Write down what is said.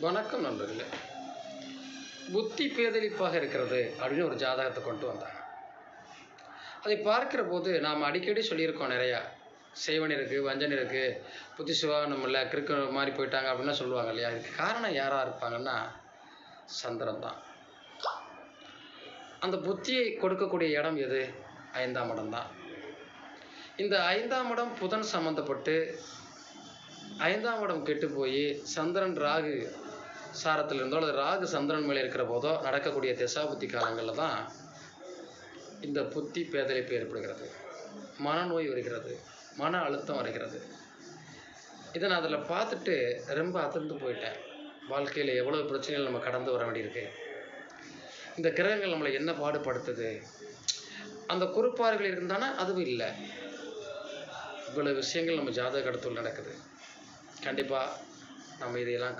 வணக்கம் நண்பர்களே. புத்தி பேதலிப்பாக இருக்கிறது அப்படின்னு ஒரு ஜாதகத்தை கொண்டு வந்தாங்க. அதை பார்க்கிற போது நாம் அடிக்கடி சொல்லியிருக்கோம் நிறையா. செய்வன் இருக்குது, வஞ்சன் இருக்குது, புத்தி சுபாவம் இல்லை, கிறுக்கு மாறி போயிட்டாங்க அப்படின்லாம் சொல்லுவாங்க இல்லையா? இதுக்கு காரணம் யாராக இருப்பாங்கன்னா சந்திரன் தான். அந்த புத்தியை கொடுக்கக்கூடிய இடம் எது? 5ஆம் இடம் தான். இந்த 5ஆம் இடம் புதன் சம்மந்தப்பட்டு 5ஆம் இடம் கெட்டு போய் சந்திரன் ராகு சாரத்தில் இருந்தோ அல்லது ராகு சந்திரன் மேலே இருக்கிற போதோ நடக்கக்கூடிய திசாபுத்தி காலங்களில் தான் இந்த புத்தி பேதலிப்பு ஏற்படுகிறது, மனநோய் வருகிறது, மன அழுத்தம் வருகிறது. இதை நான் அதில் பார்த்துட்டு ரொம்ப அதிர்ந்து போயிட்டேன். வாழ்க்கையில் எவ்வளோ பிரச்சனைகள் நம்ம கடந்து வர வேண்டியிருக்கு. இந்த கிரகங்கள் நம்மளை என்ன பாடுபடுத்துது. அந்த குறுப்பாறுகள் இருந்தானா அதுவும் இல்லை. இவ்வளோ விஷயங்கள் நம்ம ஜாதக கடத்தல் நடக்குது. கண்டிப்பாக நம்ம இதையெல்லாம்